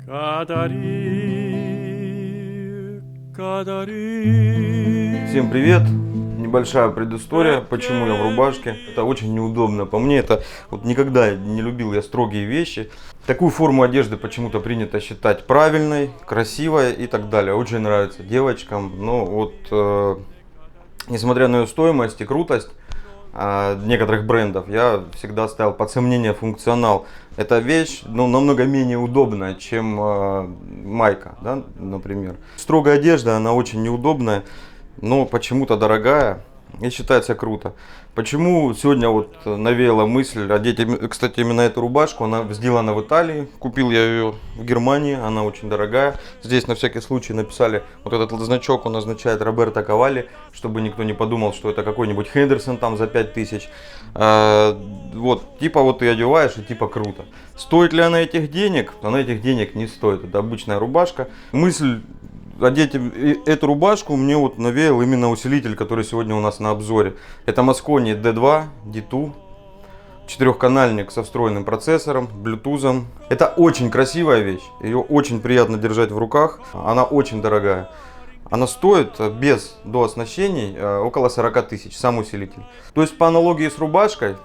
Всем привет! Небольшая предыстория, почему я в рубашке. Это очень неудобно. По мне, это вот никогда не любил я строгие вещи. Такую форму одежды почему-то принято считать правильной, красивой и так далее. Очень нравится девочкам. Но вот, несмотря на ее стоимость и крутость некоторых брендов, я всегда ставил под сомнение функционал. Эта вещь намного менее удобная, чем майка, да, например. Строгая одежда, она очень неудобная, но почему-то дорогая и считается круто. Почему сегодня вот навеяла мысль одеть, кстати, именно эту рубашку, она сделана в Италии, купил я ее в Германии, она очень дорогая. Здесь на всякий случай написали, вот этот значок, он означает Роберто Кавалли, чтобы никто не подумал, что это какой-нибудь Хендерсон там за 5000. Вот, типа вот ты одеваешь и типа круто. Стоит ли она этих денег? Она этих денег не стоит, это обычная рубашка. Мысль одеть эту рубашку мне вот навеял именно усилитель, который сегодня у нас на обзоре. Это Mosconi D2, D2, четырехканальник со встроенным процессором, Bluetooth. Это очень красивая вещь, ее очень приятно держать в руках, она очень дорогая. Она стоит без дооснащений около 40 тысяч, сам усилитель. То есть по аналогии с рубашкой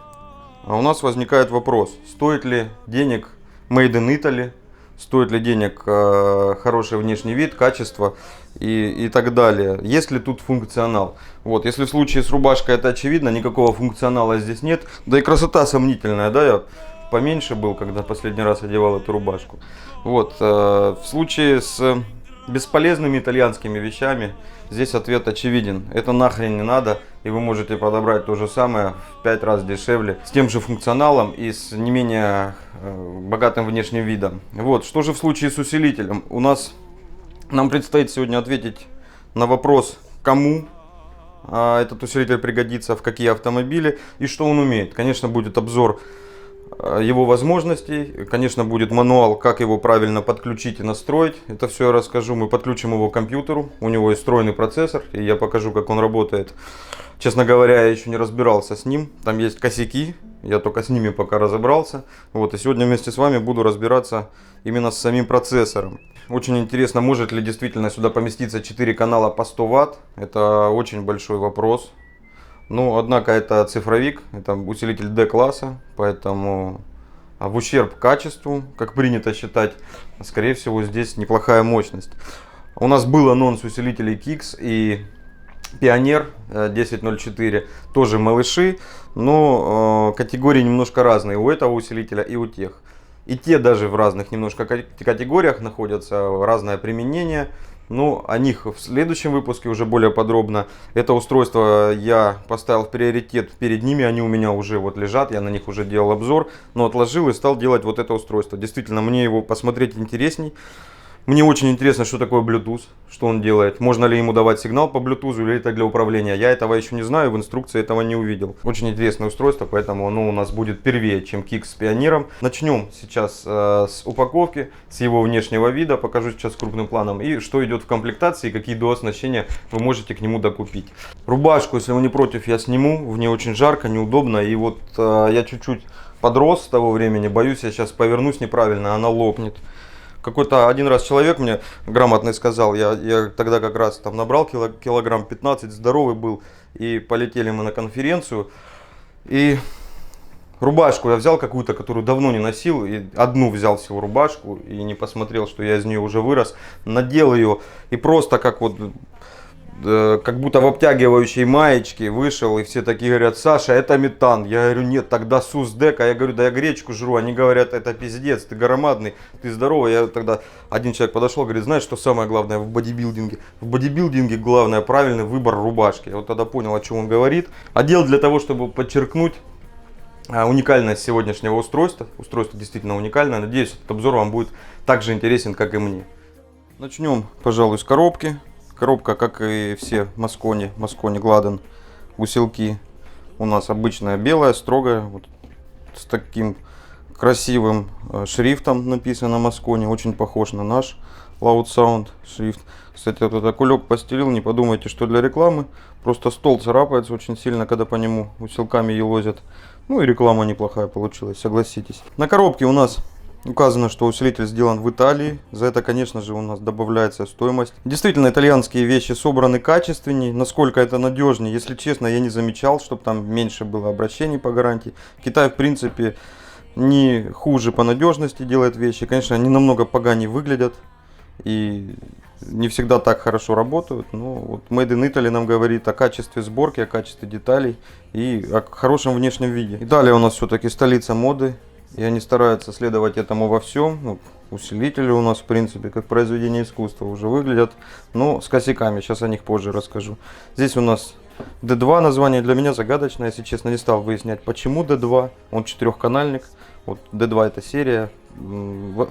у нас возникает вопрос, стоит ли денег Made in Italy, стоит ли денег хороший внешний вид, качество и так далее. Есть ли тут функционал? Вот, если в случае с рубашкой это очевидно, никакого функционала здесь нет. Да и красота сомнительная, да, я поменьше был, когда последний раз одевал эту рубашку. Вот, в случае с бесполезными итальянскими вещами здесь ответ очевиден. Это нахрен не надо, и вы можете подобрать то же самое в 5 раз дешевле, с тем же функционалом и с не менее богатым внешним видом. Вот, что же в случае с усилителем? Нам предстоит сегодня ответить на вопрос, кому этот усилитель пригодится, в какие автомобили и что он умеет. Конечно, будет обзор его возможностей, конечно, будет мануал, как его правильно подключить и настроить. Это все я расскажу. Мы подключим его к компьютеру, у него есть встроенный процессор, и я покажу, как он работает. Честно говоря, я еще не разбирался с ним, там есть косяки, я только с ними пока разобрался. Вот, и сегодня вместе с вами буду разбираться именно с самим процессором. Очень интересно, может ли действительно сюда поместиться 4 канала по 100 Вт, это очень большой вопрос. Ну, однако это цифровик, это усилитель D-класса, поэтому в ущерб качеству, как принято считать, скорее всего здесь неплохая мощность. У нас был анонс усилителей Kix и Pioneer 1004, тоже малыши, но категории немножко разные у этого усилителя и у тех. И те даже в разных немножко категориях находятся, разное применение. Ну, о них в следующем выпуске уже более подробно. Это устройство я поставил в приоритет перед ними, они у меня уже вот лежат, я на них уже делал обзор, но отложил и стал делать вот это устройство. Действительно, мне его посмотреть интересней. Мне очень интересно, что такое Bluetooth, что он делает. Можно ли ему давать сигнал по Bluetooth или это для управления. Я этого еще не знаю, в инструкции этого не увидел. Очень интересное устройство, поэтому оно у нас будет первее, чем Kix с Pioneer. Начнем сейчас с упаковки, с его внешнего вида. Покажу сейчас крупным планом. И что идет в комплектации, какие дооснащения вы можете к нему докупить. Рубашку, если вы не против, я сниму. В ней очень жарко, неудобно. И вот я чуть-чуть подрос с того времени. Боюсь, я сейчас повернусь неправильно, она лопнет. Какой-то один раз человек мне грамотный сказал, я тогда как раз там набрал килограмм 15, здоровый был, и полетели мы на конференцию, и рубашку я взял какую-то, которую давно не носил, и одну взял всего рубашку, и не посмотрел, что я из нее уже вырос, надел ее, и просто как вот, как будто в обтягивающей маечке вышел, и все такие говорят: Саша, это метан. Я говорю: нет, тогда Суздека. Я говорю: да я гречку жру. Они говорят: это пиздец, ты громадный, ты здоровый. Я тогда, один человек подошел, говорит: знаешь, что самое главное в бодибилдинге? В бодибилдинге главное правильный выбор рубашки. Я вот тогда понял, о чем он говорит. Одел для того, чтобы подчеркнуть уникальность сегодняшнего устройства. Устройство действительно уникальное. Надеюсь, этот обзор вам будет так же интересен, как и мне. Начнем, пожалуй, с коробки. Коробка, как и все Mosconi Gladden усилки, у нас обычная белая, строгая, вот с таким красивым шрифтом написано Mosconi, очень похож на наш Loud Sound шрифт. Кстати, вот этот кулек постелил, не подумайте, что для рекламы, просто стол царапается очень сильно, когда по нему усилками елозят. Ну и реклама неплохая получилась, согласитесь. На коробке у нас Указано, что усилитель сделан в Италии. За это, конечно же, у нас добавляется стоимость. Действительно, итальянские вещи собраны качественнее. Насколько это надежнее, если честно, я не замечал, чтобы там меньше было обращений по гарантии. Китай, в принципе, не хуже по надежности делает вещи. Конечно, они намного поганее выглядят и не всегда так хорошо работают. Но вот Made in Italy нам говорит о качестве сборки, о качестве деталей и о хорошем внешнем виде. Италия у нас все-таки столица моды. И они стараются следовать этому во всем. Ну, усилители у нас, в принципе, как произведение искусства уже выглядят. Но с косяками, сейчас о них позже расскажу. Здесь у нас D2, название для меня загадочное. Если честно, не стал выяснять, почему D2. Он четырехканальник. Вот D2 это серия.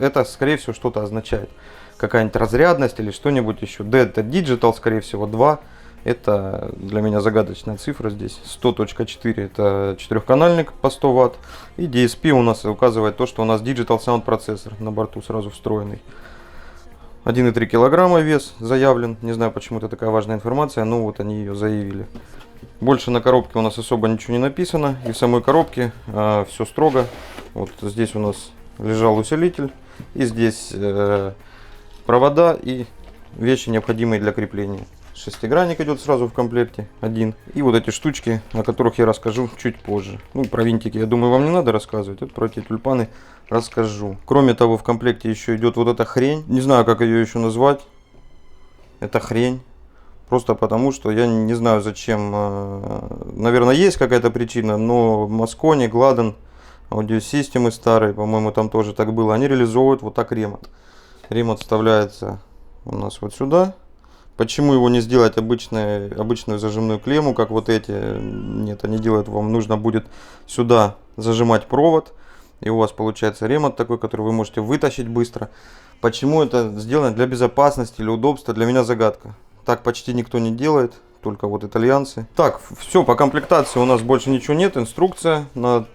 Это, скорее всего, что-то означает. Какая-нибудь разрядность или что-нибудь еще. D это Digital, скорее всего, 2. Это для меня загадочная цифра здесь. 100.4 это четырехканальник по 100 Вт. И DSP у нас указывает то, что у нас Digital Sound процессор на борту сразу встроенный. 1,3 килограмма вес заявлен. Не знаю, почему это такая важная информация, но вот они ее заявили. Больше на коробке у нас особо ничего не написано. И в самой коробке все строго. Вот здесь у нас лежал усилитель. И здесь провода и вещи, необходимые для крепления. Шестигранник идет сразу в комплекте, один. И вот эти штучки, о которых я расскажу чуть позже. Ну, про винтики, я думаю, вам не надо рассказывать. Вот про эти тюльпаны расскажу. Кроме того, в комплекте еще идет вот эта хрень. Не знаю, как ее еще назвать. Это хрень. Просто потому, что я не знаю, зачем. Наверное, есть какая-то причина, но Mosconi, Gladden, аудиосистемы старые, по-моему, там тоже так было. Они реализовывают вот так ремонт. Ремонт вставляется у нас вот сюда. Почему его не сделать обычную зажимную клемму, как вот эти? Нет, они делают, вам нужно будет сюда зажимать провод. И у вас получается ремонт такой, который вы можете вытащить быстро. Почему это сделано? Для безопасности или удобства? Для меня загадка. Так почти никто не делает, только вот итальянцы. Так, все, по комплектации у нас больше ничего нет. Инструкция на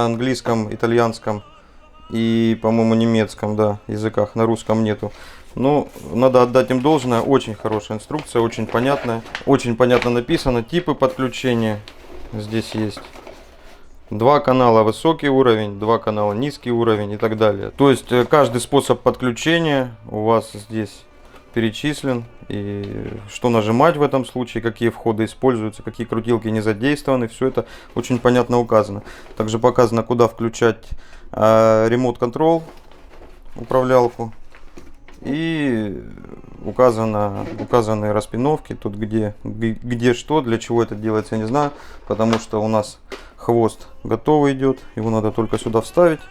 английском, итальянском и, по-моему, немецком, да, языках. На русском нету. Ну, надо отдать им должное, очень хорошая инструкция, очень понятная. Очень понятно написано, типы подключения здесь есть. 2 канала высокий уровень, 2 канала низкий уровень и так далее. То есть каждый способ подключения у вас здесь перечислен. И что нажимать в этом случае, какие входы используются, какие крутилки не задействованы. Все это очень понятно указано. Также показано, куда включать Remote Control, управлялку. И указаны распиновки, тут где что, для чего это делается, я не знаю, потому что у нас хвост готовый идет, его надо только сюда вставить,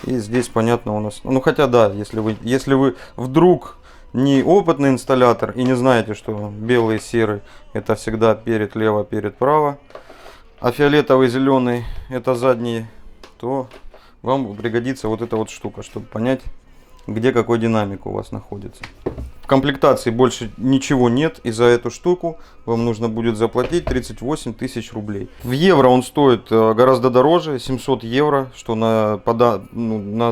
и здесь понятно у нас, ну хотя да, если вы вдруг не опытный инсталлятор и не знаете, что белый и серый это всегда перед лево, перед право, а фиолетовый, зеленый это задний, то вам пригодится вот эта вот штука, чтобы понять, где какой динамик у вас находится. В комплектации больше ничего нет, и за эту штуку вам нужно будет заплатить 38 тысяч рублей. В евро он стоит гораздо дороже, 700 евро, что на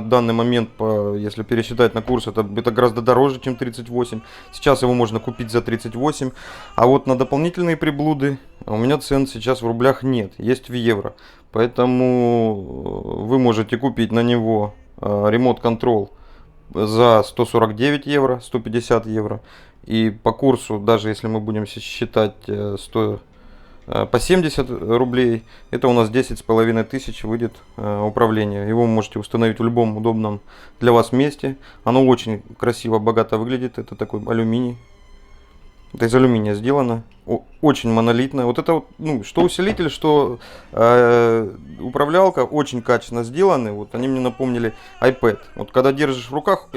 данный момент, если пересчитать на курс, это гораздо дороже, чем 38. Сейчас его можно купить за 38, а вот на дополнительные приблуды у меня цен сейчас в рублях нет, есть в евро. Поэтому вы можете купить на него Remote Control за 149 евро, 150 евро. И по курсу, даже если мы будем считать по 70 рублей, это у нас 10,5 тысяч выйдет управление. Его вы можете установить в любом удобном для вас месте. Оно очень красиво, богато выглядит. Это такой алюминий. Это из алюминия сделано. Очень монолитно. Вот это вот, ну, что усилитель, что управлялка очень качественно сделаны. Вот они мне напомнили iPad. Вот когда держишь в руках,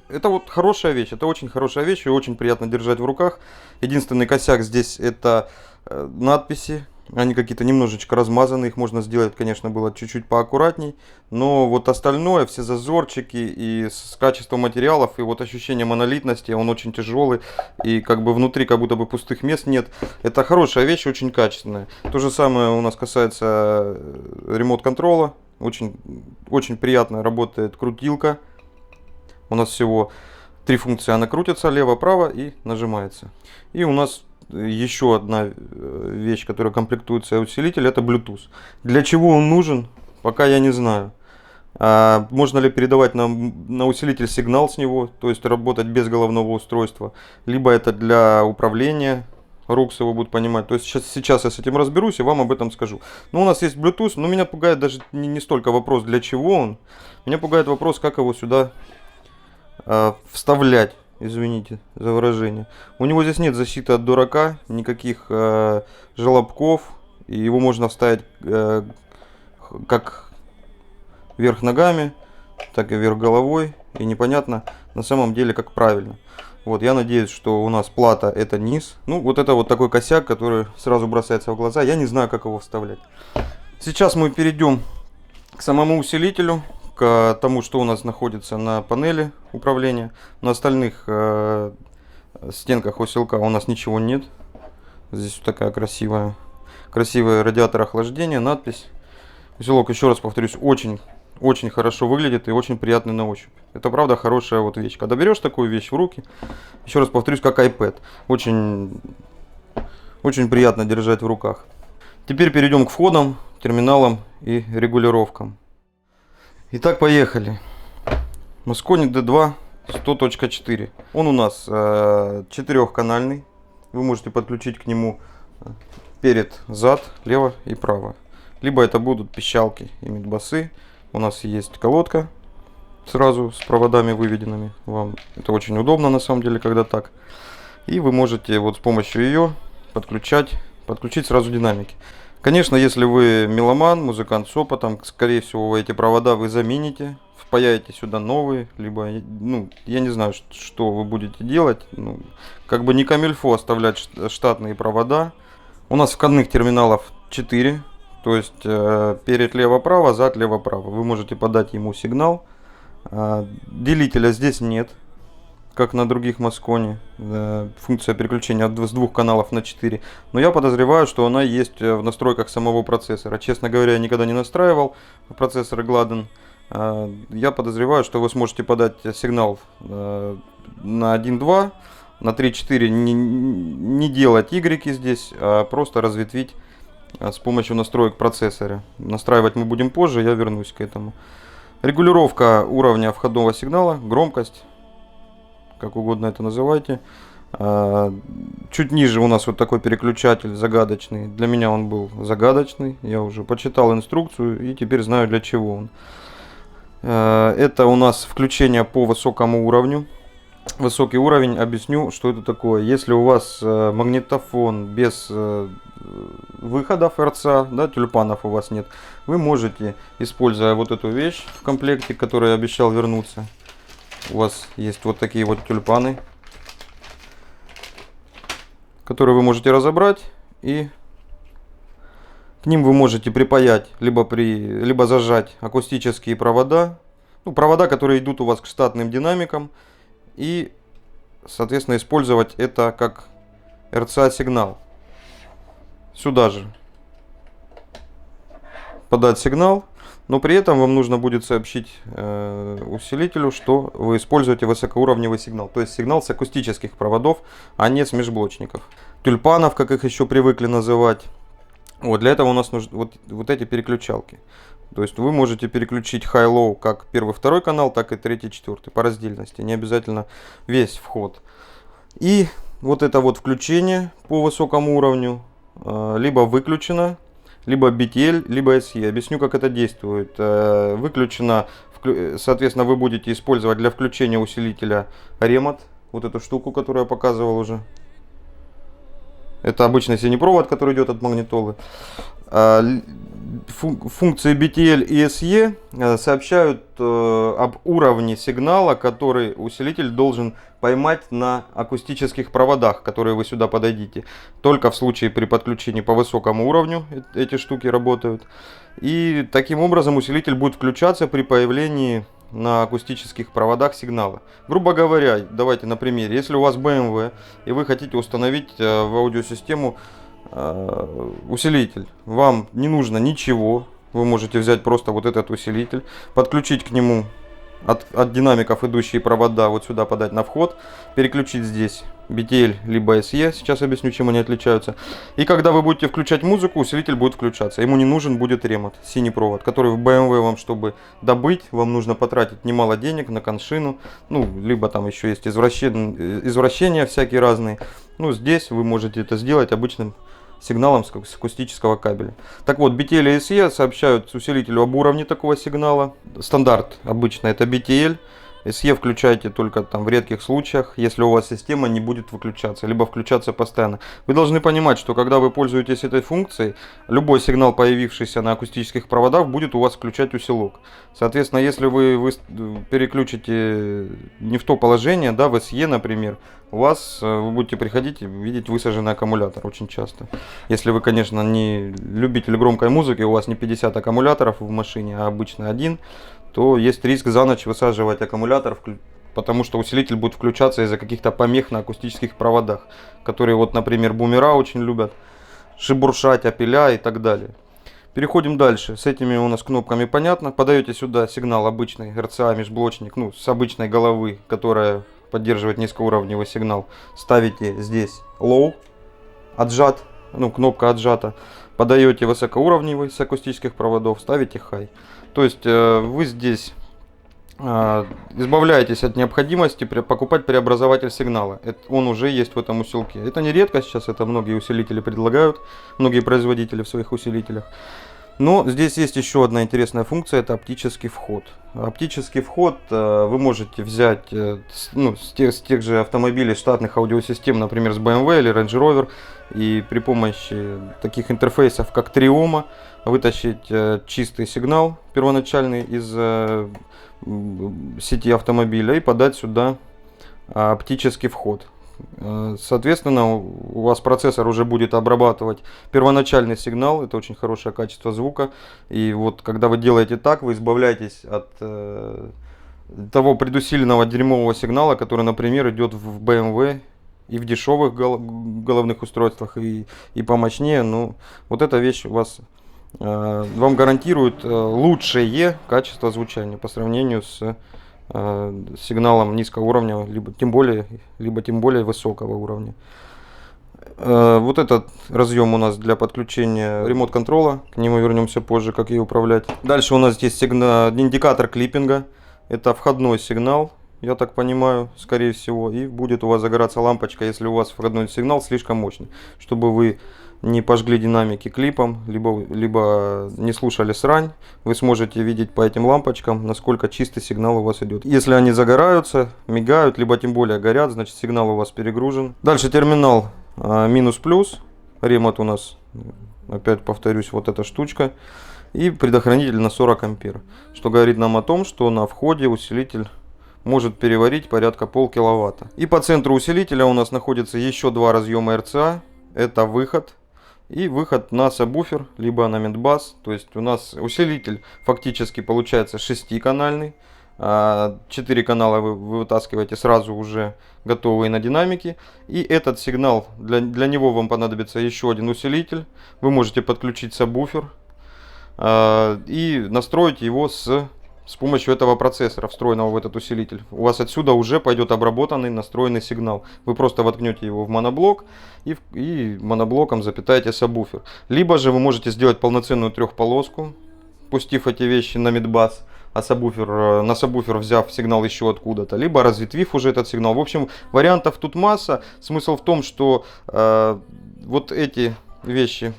это вот хорошая вещь. Это очень хорошая вещь и очень приятно держать в руках. Единственный косяк здесь это надписи. Они какие-то немножечко размазаны, их можно сделать, конечно, было чуть-чуть поаккуратней. Но вот остальное, все зазорчики и с качеством материалов, и вот ощущение монолитности, он очень тяжелый. И как бы внутри как будто бы пустых мест нет. Это хорошая вещь, очень качественная. То же самое у нас касается ремонт-контрола. Очень, очень приятно работает крутилка. У нас всего 3 функции, она крутится, лево-право и нажимается. И у нас еще одна вещь, которая комплектуется усилитель, это Bluetooth. Для чего он нужен, пока я не знаю. Можно ли передавать на усилитель сигнал с него, то есть работать без головного устройства, либо это для управления, Рукс его будет понимать. То есть сейчас я с этим разберусь и вам об этом скажу. Но у нас есть Bluetooth, но меня пугает даже не столько вопрос, для чего он. Меня пугает вопрос, как его сюда вставлять. Извините за выражение. У него здесь нет защиты от дурака, никаких желобков. И его можно вставить как вверх ногами, так и вверх головой. И непонятно на самом деле, как правильно. Вот, я надеюсь, что у нас плата это низ. Ну, вот это вот такой косяк, который сразу бросается в глаза. Я не знаю, как его вставлять. Сейчас мы перейдем к самому усилителю, к тому, что у нас находится на панели управления. На остальных стенках усилка у нас ничего нет. Здесь вот такая красивый радиатор охлаждения, надпись. Усилок, еще раз повторюсь, очень хорошо выглядит и очень приятный на ощупь. Это правда хорошая вот вещь. Когда берешь такую вещь в руки, еще раз повторюсь, как iPad. Очень приятно держать в руках. Теперь перейдем к входам, терминалам и регулировкам. Итак, поехали. Mosconi D2 100.4. Он у нас 4-канальный. Вы можете подключить к нему перед, зад, лево и право. Либо это будут пищалки и мидбасы. У нас есть колодка сразу с проводами выведенными. Вам это очень удобно на самом деле, когда так. И вы можете вот с помощью ее подключить сразу динамики. Конечно, если вы меломан, музыкант с опытом, скорее всего, эти провода вы замените, впаяете сюда новые, либо, ну, я не знаю, что вы будете делать. Ну, как бы не камильфо оставлять штатные провода. У нас входных терминалов 4. То есть перед лево-право, зад лево-право. Вы можете подать ему сигнал. Делителя здесь нет, как на других Mosconi. Функция переключения с 2 каналов на 4. Но я подозреваю, что она есть в настройках самого процессора. Честно говоря, я никогда не настраивал процессор Gladden. Я подозреваю, что вы сможете подать сигнал на 1.2, на 3.4 не делать Y здесь, а просто разветвить с помощью настроек процессора. Настраивать мы будем позже, я вернусь к этому. Регулировка уровня входного сигнала, громкость, как угодно это называйте. Чуть ниже у нас вот такой переключатель загадочный. Для меня он был загадочный. Я уже почитал инструкцию и теперь знаю, для чего он. Это у нас включение по высокому уровню. Высокий уровень, объясню, что это такое. Если у вас магнитофон без выходов РЦА, да, тюльпанов у вас нет, вы можете, используя вот эту вещь в комплекте, который я обещал вернуться, у вас есть вот такие вот тюльпаны, которые вы можете разобрать, и к ним вы можете припаять, либо зажать акустические провода, ну, провода, которые идут у вас к штатным динамикам, и, соответственно, использовать это как RCA сигнал. Сюда же подать сигнал, но при этом вам нужно будет сообщить усилителю, что вы используете высокоуровневый сигнал, то есть сигнал с акустических проводов, а не с межблочников. Тюльпанов, как их еще привыкли называть. Вот для этого у нас нужны вот эти переключалки. То есть вы можете переключить high-low как первый-второй канал, так и третий-четвертый по раздельности. Не обязательно весь вход. И вот это вот включение по высокому уровню либо выключено, либо BTL, либо SE. Объясню, как это действует. Выключено, соответственно, вы будете использовать для включения усилителя ремонт. Вот эту штуку, которую я показывал уже. Это обычный синепровод, который идет от магнитолы. Функции BTL и SE сообщают об уровне сигнала, который усилитель должен поймать на акустических проводах, которые вы сюда подадите. Только в случае при подключении по высокому уровню эти штуки работают. И таким образом усилитель будет включаться при появлении на акустических проводах сигнала. Грубо говоря, давайте на примере. Если у вас BMW и вы хотите установить в аудиосистему усилитель, вам не нужно ничего. Вы можете взять просто вот этот усилитель, подключить к нему от динамиков идущие провода вот сюда подать на вход, переключить здесь BTL либо SE, сейчас объясню, чем они отличаются. И когда вы будете включать музыку, усилитель будет включаться, ему не нужен будет ремонт, синий провод, который в BMW вам, чтобы добыть, вам нужно потратить немало денег на коншину, ну, либо там еще есть извращения всякие разные. Ну, здесь вы можете это сделать обычным сигналом с акустического кабеля. Так вот, BTL и SE сообщают усилителю об уровне такого сигнала. Стандарт обычно это BTL. SE включайте только там в редких случаях, если у вас система не будет выключаться, либо включаться постоянно. Вы должны понимать, что когда вы пользуетесь этой функцией, любой сигнал, появившийся на акустических проводах, будет у вас включать усилок. Соответственно, если вы переключите не в то положение, да, в SE, например, вы будете приходить и видеть высаженный аккумулятор очень часто. Если вы, конечно, не любитель громкой музыки, у вас не 50 аккумуляторов в машине, а обычно один, то есть риск за ночь высаживать аккумулятор, потому что усилитель будет включаться из-за каких-то помех на акустических проводах, которые, вот, например, бумера очень любят шебуршать, опиля и так далее. Переходим дальше. С этими у нас кнопками понятно. Подаете сюда сигнал обычный RCA межблочник, ну, с обычной головы, которая поддерживает низкоуровневый сигнал. Ставите здесь low, отжат, ну, кнопка отжата. Подаете высокоуровневый с акустических проводов, ставите high. То есть вы здесь избавляетесь от необходимости покупать преобразователь сигнала. Он уже есть в этом усилке. Это не редко сейчас, это многие усилители предлагают, многие производители в своих усилителях. Но здесь есть еще одна интересная функция, это оптический вход. Оптический вход вы можете взять ну, с тех же автомобилей штатных аудиосистем, например, с BMW или Range Rover, и при помощи таких интерфейсов, как Trioma, вытащить чистый сигнал первоначальный из сети автомобиля и подать сюда оптический вход. Соответственно, у вас процессор уже будет обрабатывать первоначальный сигнал, это очень хорошее качество звука. И вот когда вы делаете так, вы избавляетесь от того предусиленного дерьмового сигнала, который, например, идет в BMW и в дешевых головных устройствах, и помощнее. Ну, вот эта вещь у вас вам гарантирует лучшее качество звучания по сравнению с сигналом низкого уровня, либо тем более высокого уровня. Вот этот разъем у нас для подключения ремонт-контрола, к нему вернемся позже, как ее управлять. Дальше у нас здесь индикатор клиппинга, это входной сигнал, я так понимаю, скорее всего, и будет у вас загораться лампочка, если у вас входной сигнал слишком мощный, чтобы вы не пожгли динамики клипом, либо не слушали срань, вы сможете видеть по этим лампочкам, насколько чистый сигнал у вас идет. Если они загораются, мигают, либо тем более горят, значит сигнал у вас перегружен. Дальше терминал минус-плюс, ремонт у нас, опять повторюсь, вот эта штучка, и предохранитель на 40 ампер, что говорит нам о том, что на входе усилитель может переварить порядка полкиловатта. И по центру усилителя у нас находится еще два разъема RCA, это выход и выход на сабвуфер, либо на мидбас. То есть у нас усилитель фактически получается 6-канальный. 4 канала вы вытаскиваете сразу уже готовые на динамике. И этот сигнал, для него вам понадобится еще один усилитель. Вы можете подключить сабвуфер и настроить его с помощью этого процессора, встроенного в этот усилитель. У вас отсюда уже пойдет обработанный настроенный сигнал. Вы просто воткнете его в моноблок и моноблоком запитаете сабвуфер. Либо же вы можете сделать полноценную трехполоску, пустив эти вещи на мидбас, а на сабвуфер взяв сигнал еще откуда-то, либо разветвив уже этот сигнал. В общем, вариантов тут масса. Смысл в том, что вот эти вещи,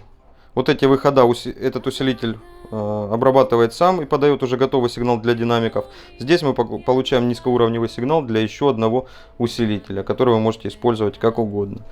вот эти выхода этот усилитель обрабатывает сам и подает уже готовый сигнал для динамиков. Здесь мы получаем низкоуровневый сигнал для еще одного усилителя, который вы можете использовать как угодно.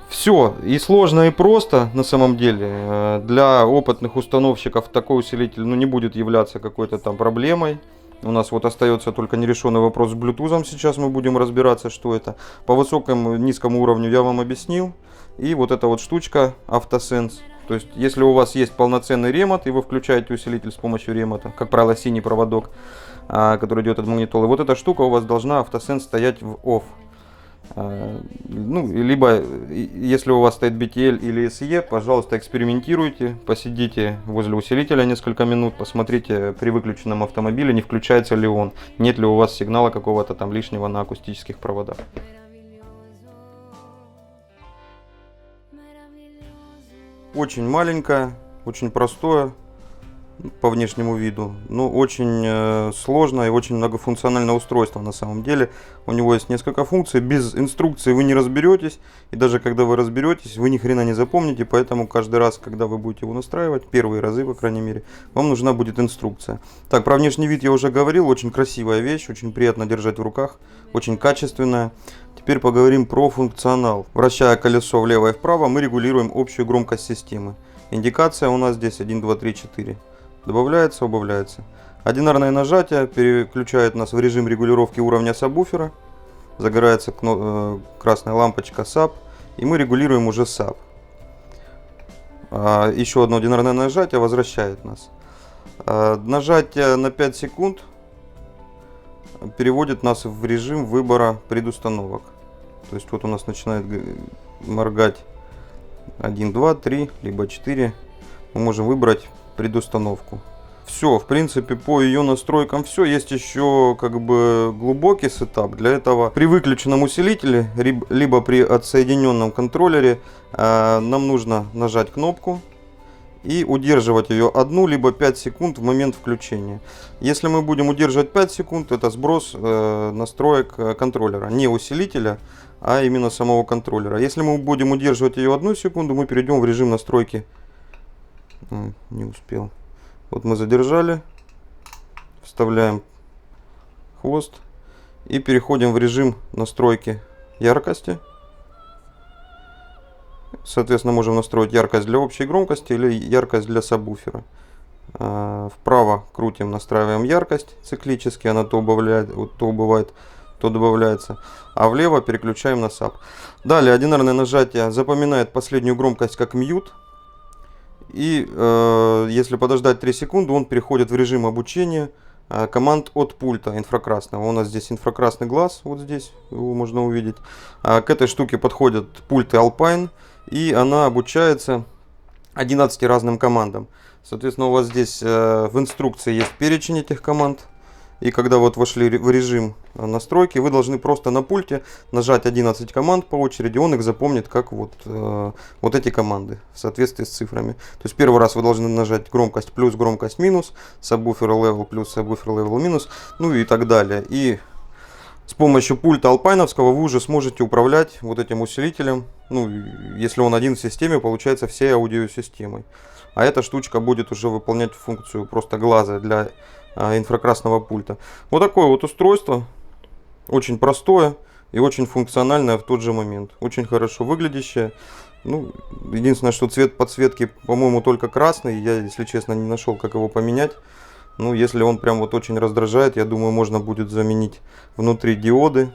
Все и сложно, и просто на самом деле. Для опытных установщиков такой усилитель не будет являться какой-то там проблемой. У нас вот остается только нерешенный вопрос с Bluetooth. Сейчас мы будем разбираться, что это. По высокому, низкому уровню я вам объяснил. И вот эта вот штучка AutoSense. То есть, если у вас есть полноценный ремонт, и вы включаете усилитель с помощью ремонта, как правило, синий проводок, который идет от магнитолы, вот эта штука у вас должна AutoSense стоять в OFF. Ну, либо, если у вас стоит BTL или SE, пожалуйста, экспериментируйте, посидите возле усилителя несколько минут, посмотрите при выключенном автомобиле, не включается ли он, нет ли у вас сигнала какого-то там лишнего на акустических проводах. Очень маленькое, очень простое по внешнему виду, но очень сложное и очень многофункциональное устройство на самом деле. У него есть несколько функций, без инструкции вы не разберетесь, и даже когда вы разберетесь, вы ни хрена не запомните, поэтому каждый раз, когда вы будете его настраивать, первые разы, по крайней мере, вам нужна будет инструкция. Так, про внешний вид я уже говорил, очень красивая вещь, очень приятно держать в руках, очень качественная. Теперь поговорим про функционал. Вращая колесо влево и вправо, мы регулируем общую громкость системы. Индикация у нас здесь 1, 2, 3, 4. Добавляется, убавляется. Одинарное нажатие переключает нас в режим регулировки уровня сабвуфера. Загорается красная лампочка SAB, и мы регулируем уже SAB. Еще одно одинарное нажатие возвращает нас. Нажатие на 5 секунд переводит нас в режим выбора предустановок. То есть вот у нас начинает моргать 1, 2, 3, либо 4. Мы можем выбрать предустановку. Все, в принципе, по ее настройкам все. Есть еще как бы глубокий сетап. Для этого при выключенном усилителе, либо при отсоединенном контроллере, нам нужно нажать кнопку и удерживать ее 1 либо 5 секунд в момент включения. Если мы будем удерживать 5 секунд, это сброс настроек контроллера, не усилителя, а именно самого контроллера. Если мы будем удерживать ее 1 секунду, мы перейдем в режим настройки. Не успел. Вот мы задержали, вставляем хвост и переходим в режим настройки яркости. Соответственно, можем настроить яркость для общей громкости или яркость для сабвуфера. Вправо крутим, настраиваем яркость циклически, она то убавляет, то убывает, то добавляется. А влево переключаем на SAB. Далее одинарное нажатие запоминает последнюю громкость как мьют. И если подождать 3 секунды, он переходит в режим обучения команд от пульта инфракрасного. У нас здесь инфракрасный глаз, вот здесь его можно увидеть. К этой штуке подходят пульты Alpine, и она обучается 11 разным командам. Соответственно, у вас здесь в инструкции есть перечень этих команд. И когда вот вошли в режим настройки, вы должны просто на пульте нажать 11 команд по очереди, он их запомнит как вот эти команды в соответствии с цифрами. То есть первый раз вы должны нажать громкость плюс, громкость минус, сабвуфер level плюс, сабвуфер level минус, ну и так далее. И с помощью пульта алпайновского вы уже сможете управлять вот этим усилителем, ну, если он один в системе, получается всей аудиосистемой. А эта штучка будет уже выполнять функцию просто глаза для инфракрасного пульта. Вот такое вот устройство, очень простое и очень функциональное в тот же момент, очень хорошо выглядящее. Ну, единственное, что цвет подсветки, по-моему, только красный, я, если честно, не нашел, как его поменять. Ну, если он прям вот очень раздражает, я думаю, можно будет заменить внутри диоды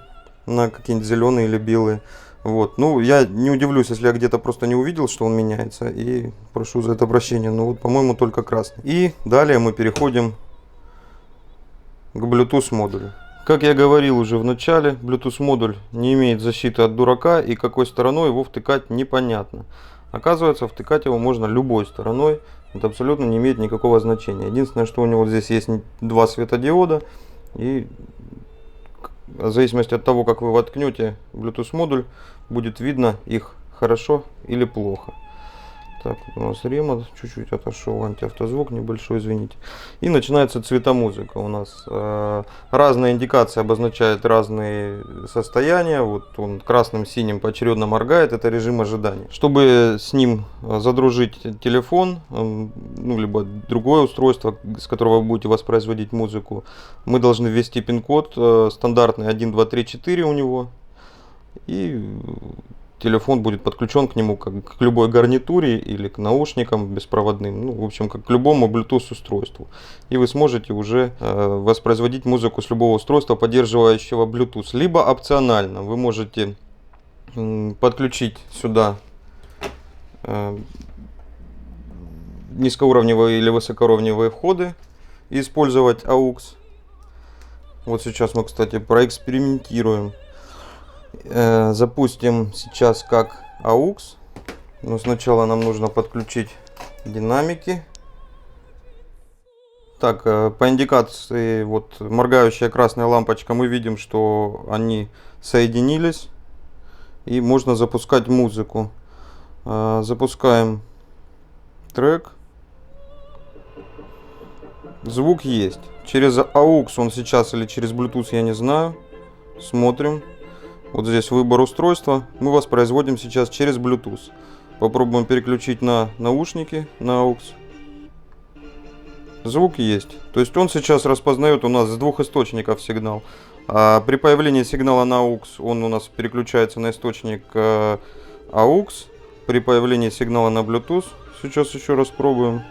на какие-нибудь зеленые или белые. Вот. Ну, я не удивлюсь, если я где-то просто не увидел, что он меняется, и прошу за это прощения, но вот, по-моему, только красный. И далее мы переходим к Bluetooth модулю. Как я говорил уже в начале, Bluetooth модуль не имеет защиты от дурака, и какой стороной его втыкать непонятно. Оказывается, втыкать его можно любой стороной, это абсолютно не имеет никакого значения. Единственное, что у него здесь есть 2 светодиода, и в зависимости от того, как вы воткнете Bluetooth модуль, будет видно их хорошо или плохо. Так, у нас ремонт чуть-чуть отошел, антиавтозвук небольшой, извините. И начинается цветомузыка. У нас разные индикации обозначают разные состояния. Вот он красным, синим поочередно моргает, это режим ожидания. Чтобы с ним задружить телефон, ну, либо другое устройство, с которого вы будете воспроизводить музыку, мы должны ввести пин-код стандартный 1, 2, 3, 4 у него. И телефон будет подключен к нему как к любой гарнитуре или к наушникам беспроводным, ну, в общем, как к любому Bluetooth устройству. И вы сможете уже воспроизводить музыку с любого устройства, поддерживающего Bluetooth. Либо опционально вы можете подключить сюда низкоуровневые или высокоуровневые входы и использовать AUX. Вот сейчас мы, кстати, проэкспериментируем. Запустим сейчас как AUX. Но сначала нам нужно подключить динамики. Так, по индикации, вот моргающая красная лампочка, мы видим, что они соединились. И можно запускать музыку. Запускаем трек. Звук есть. Через AUX он сейчас или через Bluetooth, я не знаю. Смотрим. Вот здесь выбор устройства. Мы воспроизводим сейчас через Bluetooth. Попробуем переключить на наушники, на AUX. Звук есть. То есть он сейчас распознает у нас с двух источников сигнал. А при появлении сигнала на AUX он у нас переключается на источник AUX. При появлении сигнала на Bluetooth, сейчас еще раз пробуем,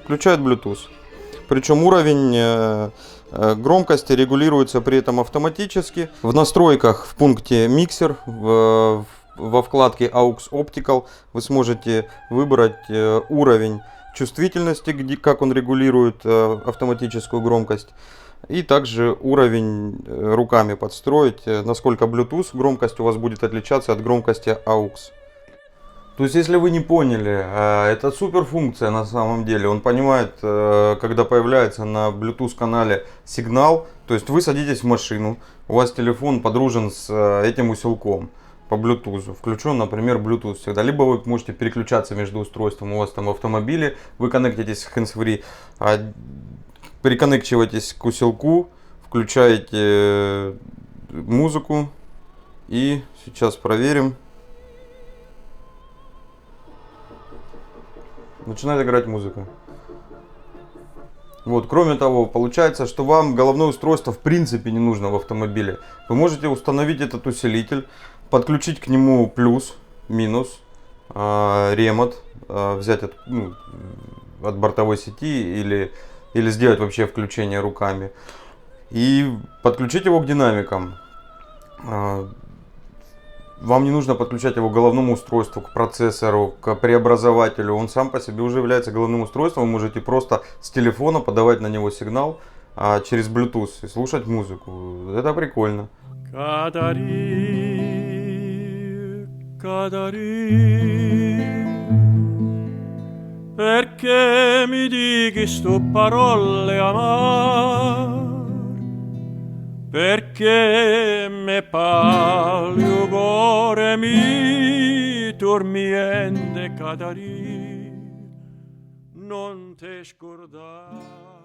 включает Bluetooth. Причем уровень громкости регулируется при этом автоматически. В настройках в пункте миксер во вкладке AUX Optical вы сможете выбрать уровень чувствительности, как он регулирует автоматическую громкость. И также уровень руками подстроить, насколько Bluetooth громкость у вас будет отличаться от громкости AUX. То есть, если вы не поняли, это супер функция на самом деле. Он понимает, когда появляется на Bluetooth канале сигнал. То есть, вы садитесь в машину, у вас телефон подружен с этим усилком по Bluetooth. Включен, например, Bluetooth всегда. Либо вы можете переключаться между устройством, у вас там в автомобиле, вы коннектитесь с hands-free, приконнекчиваетесь к усилку, включаете музыку и сейчас проверим. Начинает играть музыка. Вот, кроме того, получается, что вам головное устройство в принципе не нужно в автомобиле. Вы можете установить этот усилитель, подключить к нему плюс, минус, ремонт, взять от бортовой сети или сделать вообще включение руками. И подключить его к динамикам. Вам не нужно подключать его к головному устройству, к процессору, к преобразователю. Он сам по себе уже является головным устройством. Вы можете просто с телефона подавать на него сигнал через Bluetooth и слушать музыку. Это прикольно. Perché mi dici sto parole amar? Perché me parli o cuore mi tormiente Catarina, non te scordare.